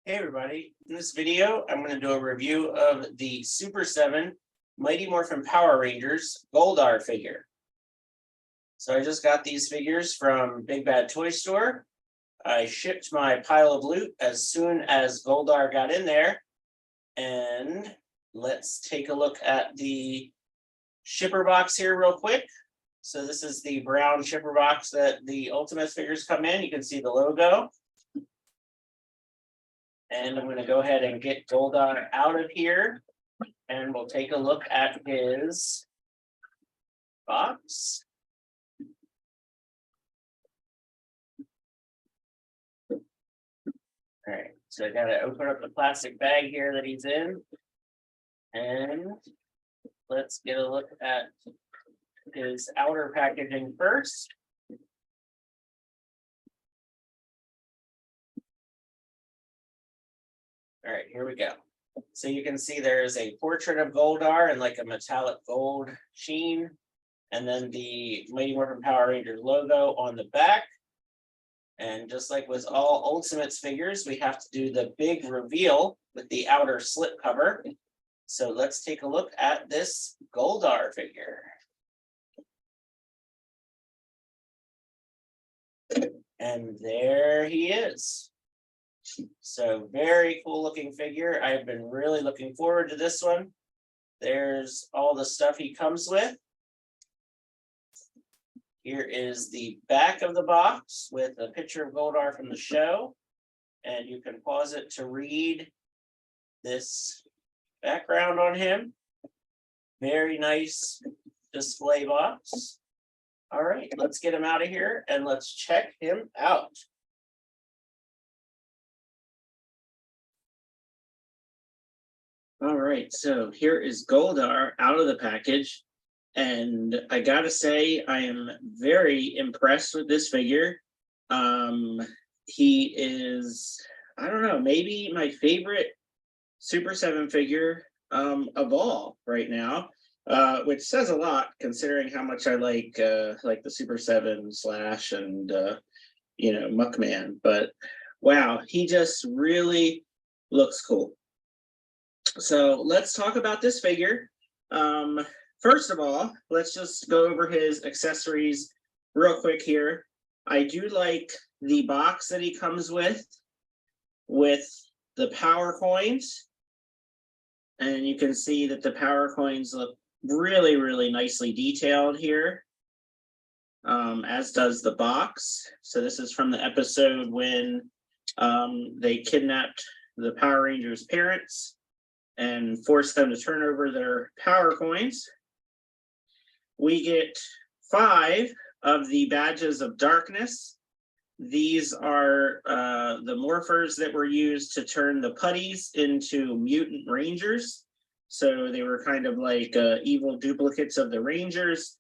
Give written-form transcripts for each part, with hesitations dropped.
Hey everybody, in this video, I'm going to do a review of the Super7 Mighty Morphin Power Rangers Goldar figure. So I just got these figures from Big Bad Toy Store. I shipped my pile of loot as soon as Goldar got in there. And let's take a look at the shipper box here real quick. So this is the brown shipper box that the Ultimate figures come in. You can see the logo. And I'm going to go ahead and get Goldar out of here, and we'll take a look at his box. All right, so I got to open up the plastic bag here that he's in, and let's get a look at his outer packaging first. All right, here we go. So you can see there's a portrait of Goldar and like a metallic gold sheen, and then the Mighty Morphin Power Rangers logo on the back. And just like with all Ultimates figures, we have to do the big reveal with the outer slip cover. So let's take a look at this Goldar figure. And there he is. So very cool looking figure. I've been really looking forward to this one. There's all the stuff he comes with. Here is the back of the box with a picture of Goldar from the show. And you can pause it to read this background on him. Very nice display box. All right, let's get him out of here and let's check him out. All right, so here is Goldar out of the package, and I gotta say I am very impressed with this figure. He is, I don't know, maybe my favorite Super7 figure of all right now, which says a lot considering how much I like the Super7 Slash and Muckman. But wow, he just really looks cool. So let's talk about this figure. First of all, let's just go over his accessories real quick here. I do like the box that he comes with the power coins. And you can see that the power coins look really, really nicely detailed here, as does the box. So this is from the episode when they kidnapped the Power Rangers' parents and force them to turn over their power coins. We get 5 of the badges of darkness. These are the morphers that were used to turn the putties into mutant rangers. So they were kind of like evil duplicates of the rangers.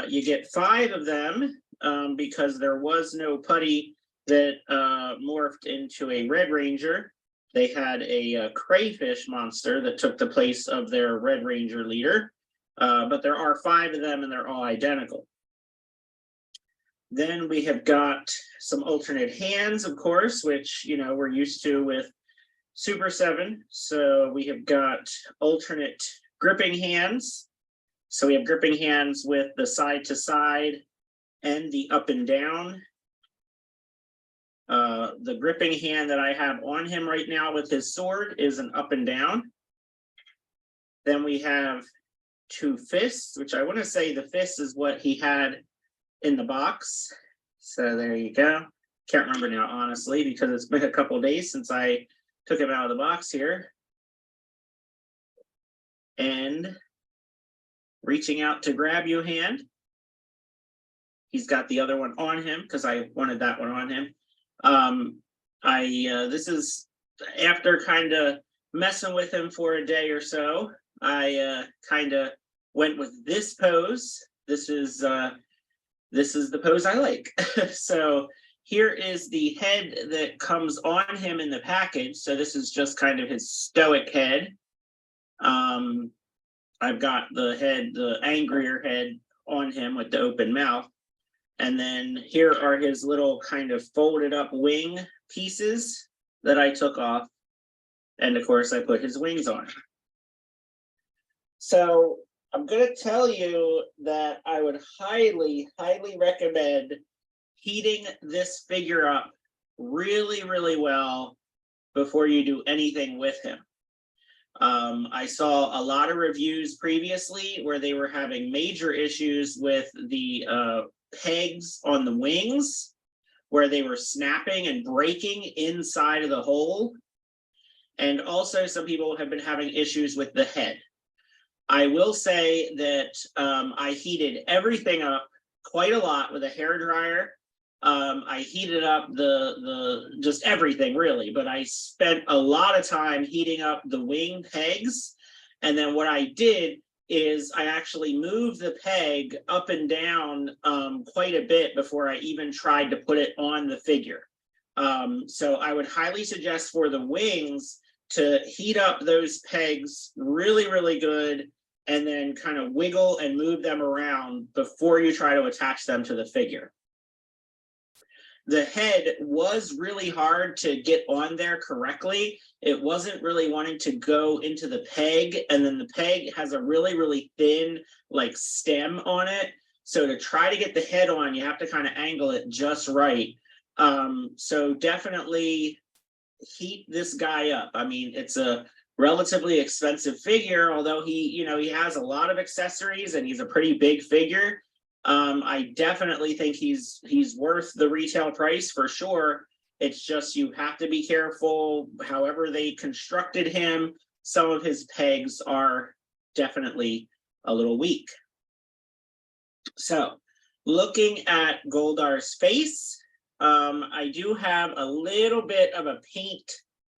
You get 5 of them because there was no putty that morphed into a Red Ranger. They had a crayfish monster that took the place of their Red Ranger leader, but there are 5 of them and they're all identical. Then we have got some alternate hands, of course, which, we're used to with Super7. So we have got alternate gripping hands. So we have gripping hands with the side to side and the up and down. The gripping hand that I have on him right now with his sword is an up and down. Then we have 2 fists, which I want to say the fist is what he had in the box. So there you go. Can't remember now, honestly, because it's been a couple days since I took him out of the box here. And reaching out to grab you hand. He's got the other one on him because I wanted that one on him. This is after kind of messing with him for a day or so. I kind of went with this pose. This is the pose I like. So here is the head that comes on him in the package. So this is just kind of his stoic head. I've got the angrier head on him with the open mouth. And then here are his little kind of folded up wing pieces that I took off And of course, I put his wings on. So I'm going to tell you that I would highly, highly recommend heating this figure up really, really well before you do anything with him. I saw a lot of reviews previously where they were having major issues with the pegs on the wings, where they were snapping and breaking inside of the hole. And also some people have been having issues with the head. I will say that I heated everything up quite a lot with a hairdryer. I heated up the just everything really, but I spent a lot of time heating up the wing pegs. And then what I did is I actually moved the peg up and down quite a bit before I even tried to put it on the figure. So I would highly suggest for the wings to heat up those pegs really, really good, and then kind of wiggle and move them around before you try to attach them to the figure. The head was really hard to get on there correctly. It wasn't really wanting to go into the peg, and then the peg has a really, really thin like stem on it. So to try to get the head on, you have to kind of angle it just right. So definitely heat this guy up. I mean, it's a relatively expensive figure, although he has a lot of accessories and he's a pretty big figure. I definitely think he's worth the retail price for sure. It's just you have to be careful. However they constructed him, some of his pegs are definitely a little weak. So looking at Goldar's face, I do have a little bit of a paint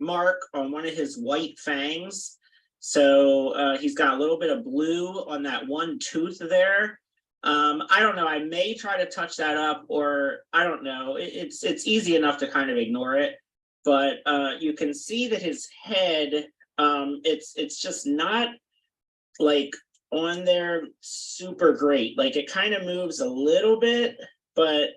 mark on one of his white fangs. So he's got a little bit of blue on that one tooth there. I don't know, I may try to touch that up, or I don't know. It's easy enough to kind of ignore it. But you can see that his head, it's just not like on there super great. Like it kind of moves a little bit, but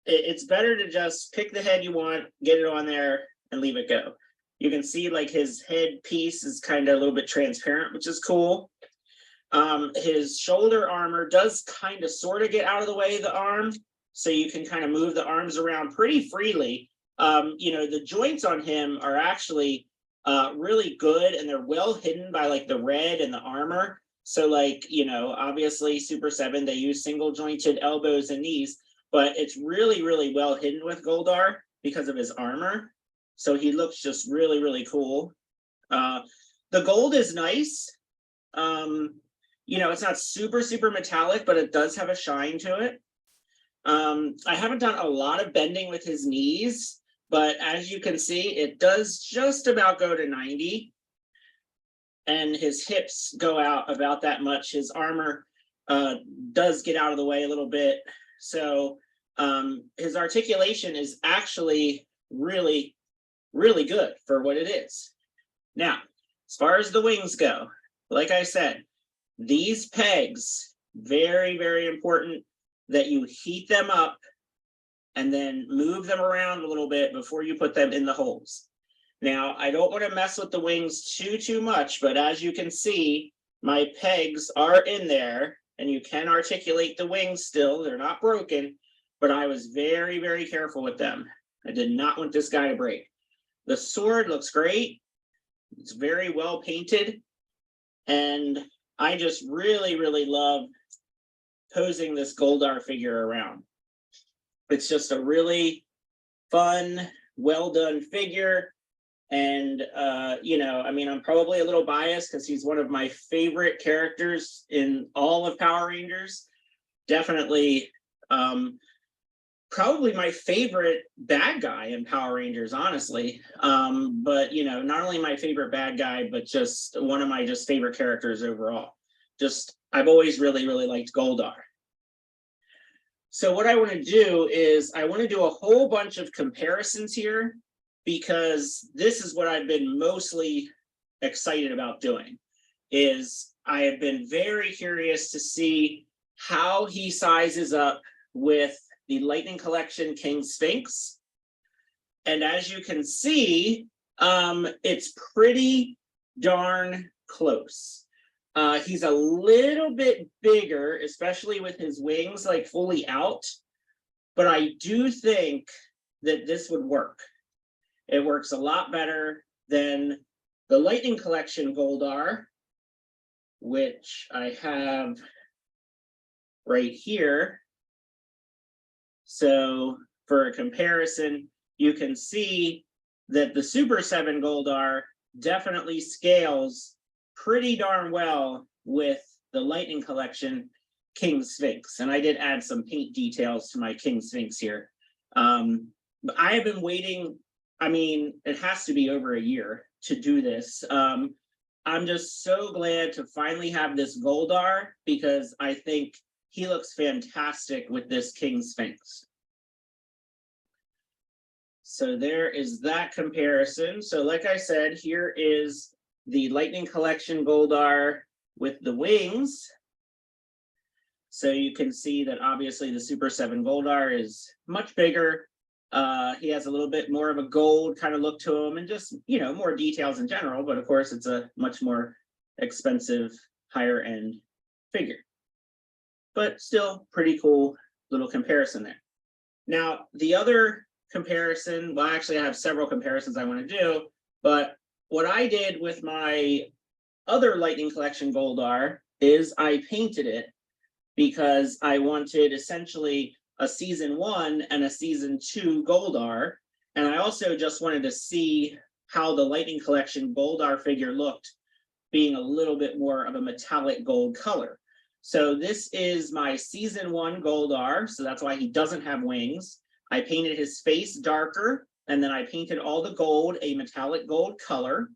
it's better to just pick the head you want, get it on there, and leave it go. You can see like his head piece is kind of a little bit transparent, which is cool. His shoulder armor does kind of sort of get out of the way of the arm, so you can kind of move the arms around pretty freely. The joints on him are actually really good, and they're well hidden by like the red and the armor. So like, obviously Super7, they use single jointed elbows and knees, but it's really, really well hidden with Goldar because of his armor. So he looks just really, really cool. The gold is nice. It's not super, super metallic, but it does have a shine to it. I haven't done a lot of bending with his knees, but as you can see, it does just about go to 90. And his hips go out about that much. His armor does get out of the way a little bit. So his articulation is actually really, really good for what it is. Now, as far as the wings go, like I said, these pegs, very, very important that you heat them up and then move them around a little bit before you put them in the holes. Now, I don't want to mess with the wings too much, but as you can see, my pegs are in there and you can articulate the wings still. They're not broken, but I was very, very careful with them. I did not want this guy to break. The sword looks great. It's very well painted. And I just really, really love posing this Goldar figure around. It's just a really fun, well done figure. And, I'm probably a little biased because he's one of my favorite characters in all of Power Rangers. Definitely, probably my favorite bad guy in Power Rangers, honestly. But, not only my favorite bad guy, but just one of my just favorite characters overall. I've always really, really liked Goldar. So what I want to do is I want to do a whole bunch of comparisons here, because this is what I've been mostly excited about doing. Is I have been very curious to see how he sizes up with the Lightning Collection King Sphinx. And as you can see, It's pretty darn close. He's a little bit bigger, especially with his wings like fully out, but I do think that this would work. It works a lot better than the Lightning Collection Goldar, which I have right here. So for a comparison, you can see that the Super 7 Goldar definitely scales pretty darn well with the Lightning Collection King Sphinx. And I did add some paint details to my King Sphinx here. But I have been waiting, I mean, it has to be over a year to do this. I'm just so glad to finally have this Goldar because I think he looks fantastic with this King Sphinx. So there is that comparison. So like I said, here is the Lightning Collection Goldar with the wings. So you can see that obviously the Super 7 Goldar is much bigger. He has a little bit more of a gold kind of look to him and just, you know, more details in general, but of course it's a much more expensive, higher end figure. But still pretty cool little comparison there. Now, the other comparison, well, actually I have several comparisons I want to do, but what I did with my other Lightning Collection Goldar is I painted it because I wanted essentially a season 1 and a season 2 Goldar. And I also just wanted to see how the Lightning Collection Goldar figure looked being a little bit more of a metallic gold color. So this is my season 1 Goldar. So that's why he doesn't have wings. I painted his face darker, and then I painted all the gold a metallic gold color.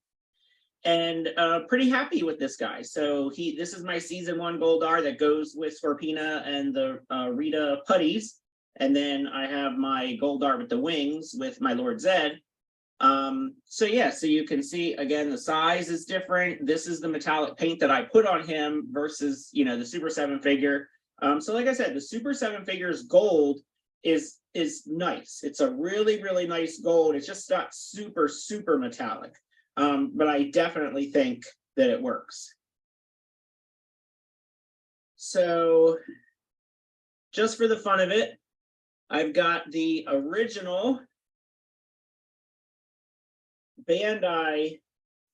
And pretty happy with this guy. So this is my season 1 Goldar that goes with Scorpina and the Rita putties. And then I have my Goldar with the wings with my Lord Zed. So yeah, so you can see again, the size is different. This is the metallic paint that I put on him versus, you know, the Super 7 figure. So like I said, the Super 7 figure's gold is nice. It's a really, really nice gold. It's just not super, super metallic. But I definitely think that it works. So just for the fun of it, I've got the original Bandai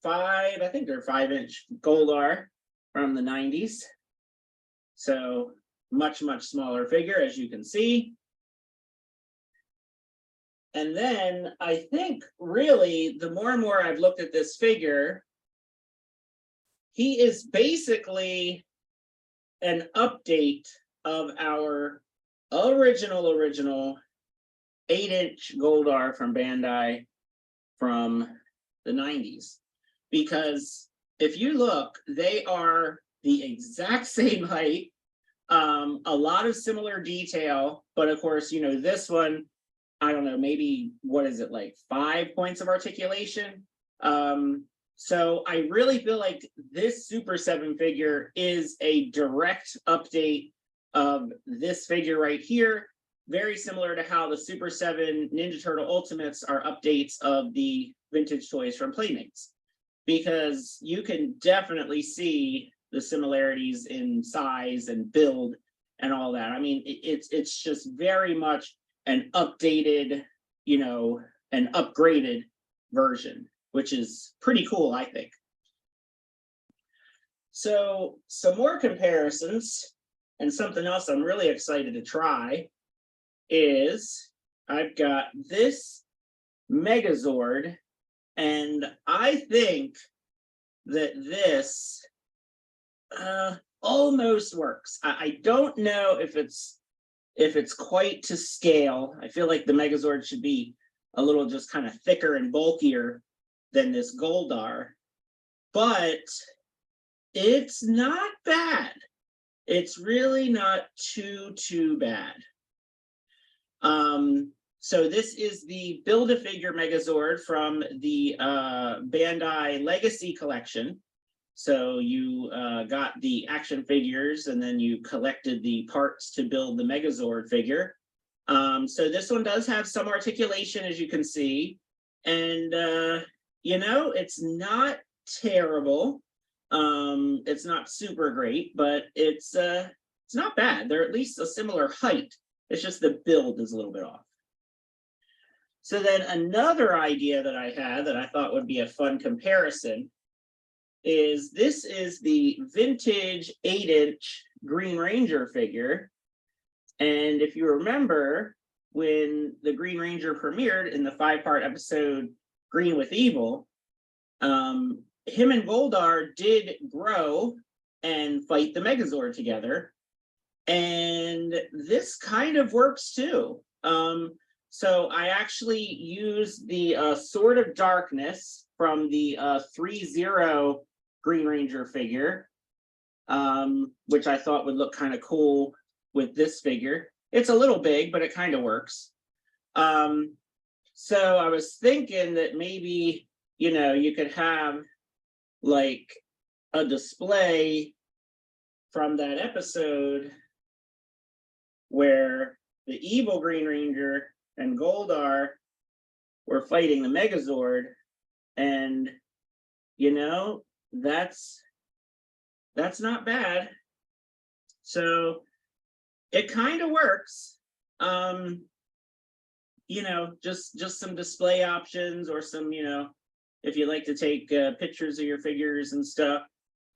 5, I think they're 5-inch Goldar from the 90s. So much, much smaller figure, as you can see. And then I think really the more and more I've looked at this figure, he is basically an update of our original 8-inch Goldar from Bandai from the 90s. Because if you look, they are the exact same height, a lot of similar detail, but of course, you know, this one, I don't know, maybe, what is it, like 5 points of articulation? So I really feel like this Super 7 figure is a direct update of this figure right here, very similar to how the Super 7 Ninja Turtle Ultimates are updates of the vintage toys from Playmates. Because you can definitely see the similarities in size and build and all that. I mean, it's just very much an updated, you know, an upgraded version, which is pretty cool, I think. So some more comparisons, and something else I'm really excited to try is I've got this Megazord, and I think that this almost works. I don't know if it's quite to scale. I feel like the Megazord should be a little just kind of thicker and bulkier than this Goldar, but it's not bad. It's really not too bad. So this is the Build-A-Figure Megazord from the Bandai Legacy Collection. So you got the action figures and then you collected the parts to build the Megazord figure. So this one does have some articulation, as you can see. And you know, it's not terrible. It's not super great, but it's not bad. They're at least a similar height. It's just the build is a little bit off. So then another idea that I had that I thought would be a fun comparison is this is the vintage 8-inch Green Ranger figure. And if you remember, when the Green Ranger premiered in the 5-part episode Green with Evil, him and Goldar did grow and fight the Megazord together. And this kind of works too. So I actually used the Sword of Darkness from the 3-0 Green Ranger figure, which I thought would look kind of cool with this figure. It's a little big, but it kind of works. So I was thinking that maybe, you know, you could have like a display from that episode where the evil Green Ranger and Goldar were fighting the Megazord, and you know, that's not bad. So it kind of works. You know, just some display options, or some, you know, if you like to take pictures of your figures and stuff,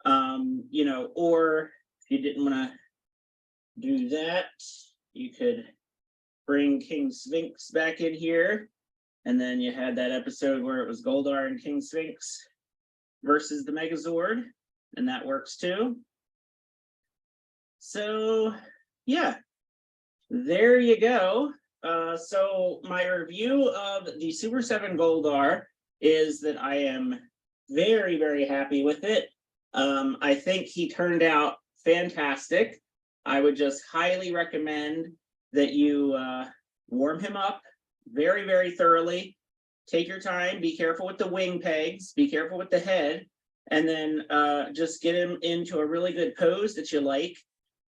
you know, or if you didn't want to do that, you could bring King Sphinx back in here, and then you had that episode where it was Goldar and King Sphinx versus the Megazord, and that works too. So yeah, there you go. So my review of the Super 7 Goldar is that I am very, very happy with it. I think he turned out fantastic. I would just highly recommend that you warm him up very, very thoroughly. Take your time, be careful with the wing pegs, be careful with the head, and then just get him into a really good pose that you like.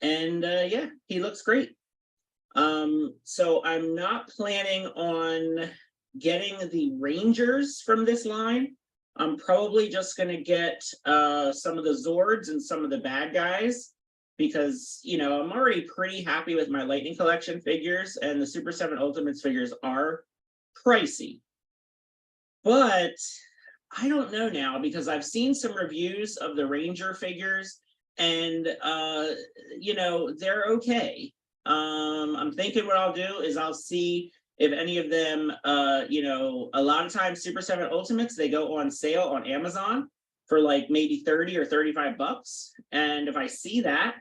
And yeah, he looks great. So I'm not planning on getting the Rangers from this line. I'm probably just going to get some of the Zords and some of the bad guys, because, you know, I'm already pretty happy with my Lightning Collection figures, and the Super 7 Ultimates figures are pricey. But I don't know now, because I've seen some reviews of the Ranger figures, and, you know, they're okay. I'm thinking what I'll do is I'll see if any of them, you know, a lot of times Super 7 Ultimates, they go on sale on Amazon for like maybe 30 or 35 bucks. And if I see that,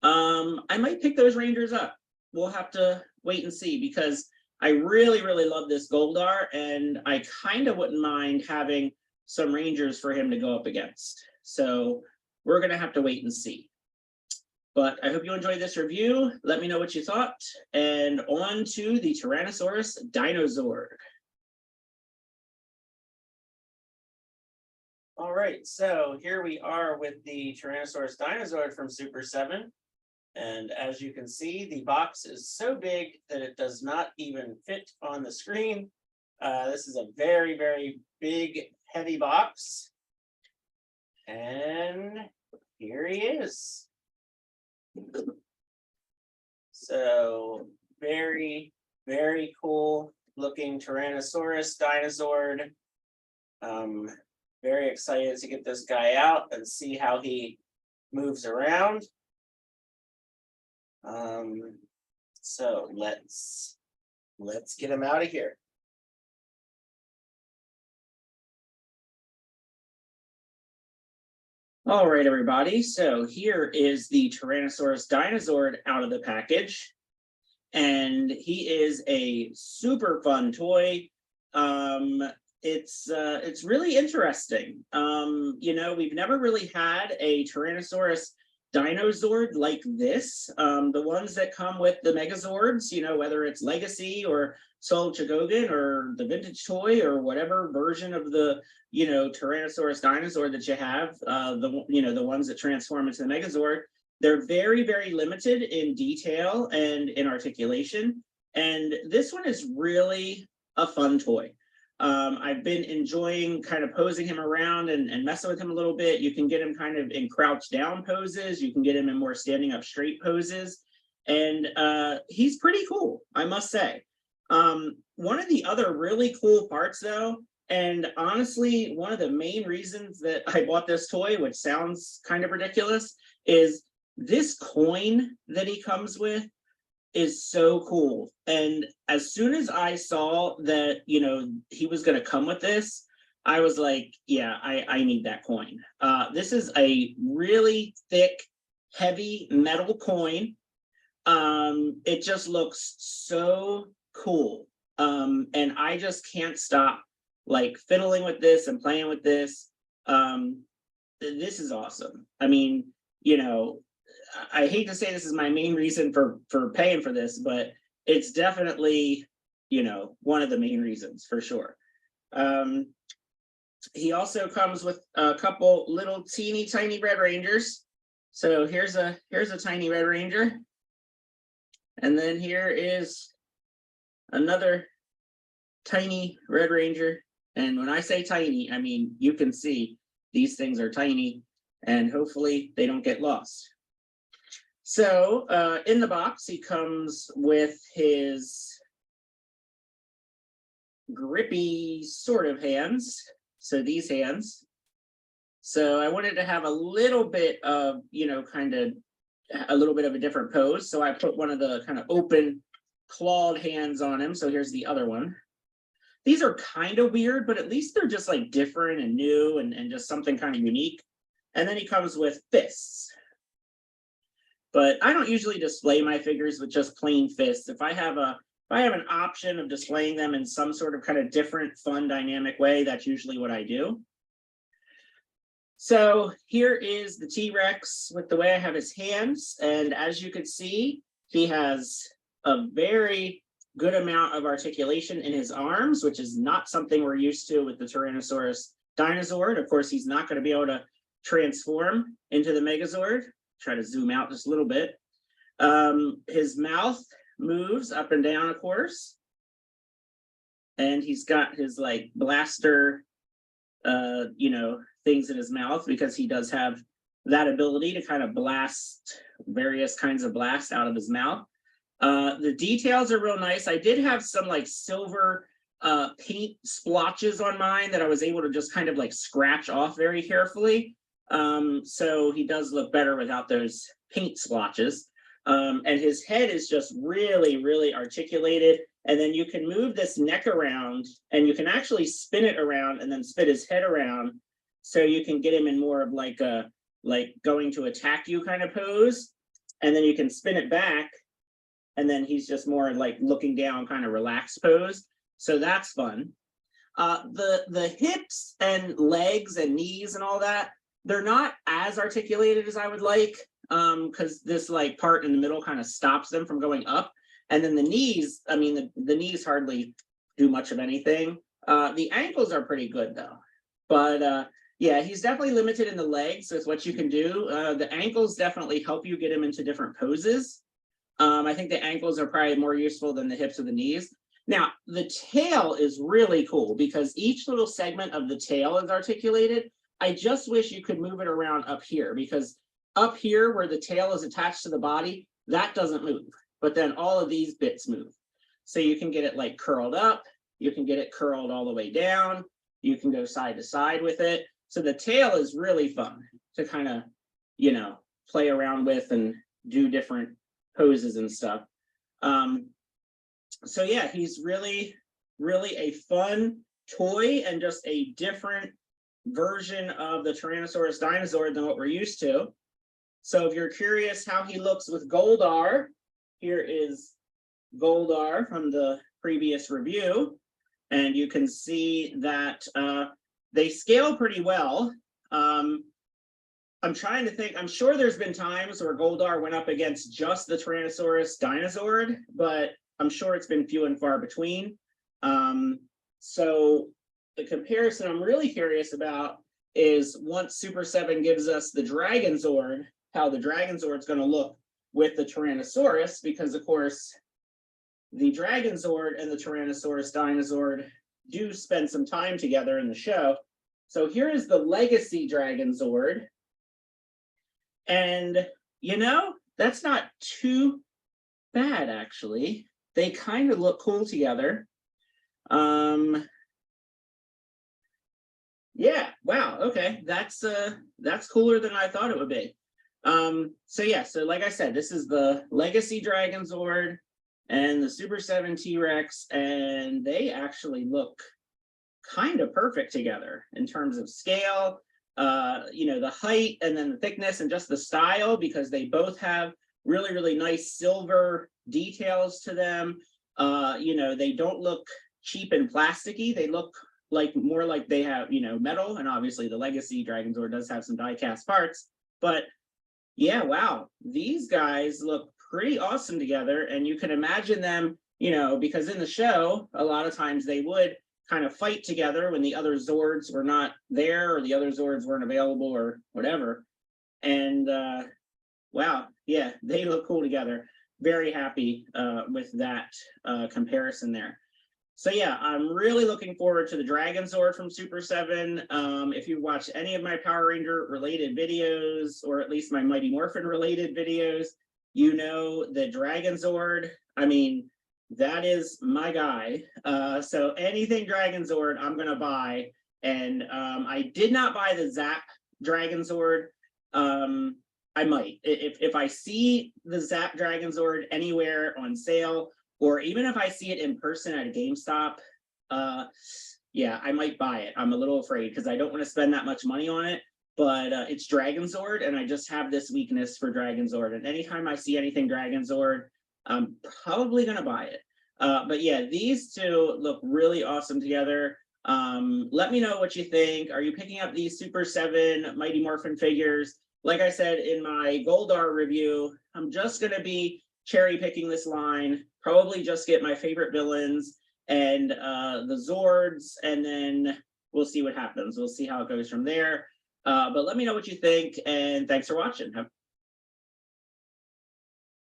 I might pick those Rangers up. We'll have to wait and see, because I really, really love this Goldar, and I kind of wouldn't mind having some Rangers for him to go up against. So we're going to have to wait and see. But I hope you enjoyed this review. Let me know what you thought. And on to the Tyrannosaurus Dinozord. All right, so here we are with the Tyrannosaurus Dinozord from Super 7. And as you can see, the box is so big that it does not even fit on the screen. This is a very, very big, heavy box. And here he is. So very, very cool looking Tyrannosaurus Dinozord. Very excited to get this guy out and see how he moves around. So let's get him out of here. All right, everybody. So here is the Tyrannosaurus Dinozord out of the package. And he is a super fun toy. It's really interesting. You know, we've never really had a Tyrannosaurus Dinozord like this. The ones that come with the Megazords, you know, whether it's Legacy or Soul of Chogogan or the vintage toy or whatever version of the, you know, Tyrannosaurus Dinozord that you have, the ones that transform into the Megazord, they're very, very limited in detail and in articulation. And this one is really a fun toy. I've been enjoying kind of posing him around and messing with him a little bit. You can get him kind of in crouch down poses. You can get him in more standing up straight poses. And he's pretty cool, I must say. One of the other really cool parts though, and honestly, one of the main reasons that I bought this toy, which sounds kind of ridiculous, is this coin that he comes with is so cool. And as soon as I saw that, you know, he was going to come with this, I was like, yeah, I need that coin. This is a really thick, heavy metal coin. It just looks so cool. And I just can't stop like fiddling with this and playing with this. This is awesome. I mean, you know, I hate to say this is my main reason for paying for this, but it's definitely, you know, one of the main reasons for sure. He also comes with a couple little teeny tiny Red Rangers. So here's a tiny Red Ranger. And then here is another tiny Red Ranger. And when I say tiny, I mean, you can see these things are tiny and hopefully they don't get lost. So in the box, he comes with his grippy sort of hands. So these hands. So I wanted to have a little bit of, you know, kind of a little bit of a different pose. So I put one of the kind of open clawed hands on him. So here's the other one. These are kind of weird, but at least they're just like different and new and just something kind of unique. And then he comes with fists. But I don't usually display my figures with just plain fists. If I have an option of displaying them in some sort of kind of different, fun, dynamic way, that's usually what I do. So here is the T-Rex with the way I have his hands. And as you can see, he has a very good amount of articulation in his arms, which is not something we're used to with the Tyrannosaurus Dinozord. Of course, he's not going to be able to transform into the Megazord. Try to zoom out just a little bit. His mouth moves up and down, of course. And he's got his like blaster, you know, things in his mouth because he does have that ability to kind of blast various kinds of blasts out of his mouth. The details are real nice. I did have some like silver paint splotches on mine that I was able to just kind of like scratch off very carefully. So he does look better without those paint splotches. And his head is just really, really articulated. And then you can move this neck around and you can actually spin it around and then spin his head around. So you can get him in more of like a, like going to attack you kind of pose. And then you can spin it back. And then he's just more like looking down kind of relaxed pose. So that's fun. The hips and legs and knees and all that, they're not as articulated as I would like, because this like part in the middle kind of stops them from going up. And then the knees, I mean, the knees hardly do much of anything. The ankles are pretty good though. But yeah, he's definitely limited in the legs with what you can do. The ankles definitely help you get him into different poses. I think the ankles are probably more useful than the hips or the knees. Now, the tail is really cool because each little segment of the tail is articulated. I just wish you could move it around up here because up here where the tail is attached to the body, that doesn't move. But then all of these bits move. So you can get it like curled up. You can get it curled all the way down. You can go side to side with it. So the tail is really fun to kind of, you know, play around with and do different poses and stuff. So yeah, he's really, really a fun toy and just a different version of the Tyrannosaurus Dinozord than what we're used to. So if you're curious how he looks with Goldar, here is Goldar from the previous review. And you can see that they scale pretty well. I'm trying to think, I'm sure there's been times where Goldar went up against just the Tyrannosaurus Dinozord, but I'm sure it's been few and far between. So the comparison I'm really curious about is once Super7 gives us the Dragonzord, how the Dragonzord's going to look with the Tyrannosaurus, because of course, the Dragonzord and the Tyrannosaurus Dinozord do spend some time together in the show. So here is the Legacy Dragonzord. And, you know, that's not too bad, actually. They kind of look cool together. Yeah, wow, okay. That's cooler than I thought it would be. So yeah, so like I said, this is the Legacy Dragonzord and the Super7 T-Rex, and they actually look kind of perfect together in terms of scale, you know, the height and then the thickness and just the style, because they both have really, really nice silver details to them. You know, they don't look cheap and plasticky. They look like more like they have, you know, metal, and obviously the Legacy Dragonzord does have some die-cast parts, but yeah, wow, these guys look pretty awesome together, and you can imagine them, you know, because in the show, a lot of times they would kind of fight together when the other Zords were not there or the other Zords weren't available or whatever. And wow, yeah, they look cool together. Very happy with that comparison there. So yeah, I'm really looking forward to the Dragonzord from Super7. If you've watched any of my Power Ranger related videos, or at least my Mighty Morphin related videos, you know the Dragonzord, I mean, that is my guy. So anything Dragonzord, I'm gonna buy. And I did not buy the Zap Dragonzord. I might. If I see the Zap Dragonzord anywhere on sale, or even if I see it in person at a GameStop, yeah, I might buy it. I'm a little afraid because I don't want to spend that much money on it, but it's Dragonzord, and I just have this weakness for Dragonzord. And anytime I see anything Dragonzord, I'm probably going to buy it. But yeah, these two look really awesome together. Let me know what you think. Are you picking up these Super7 Mighty Morphin figures? Like I said in my Goldar review, I'm just going to be cherry picking this line, probably just get my favorite villains and the Zords, and then we'll see what happens. We'll see how it goes from there. But let me know what you think, and thanks for watching.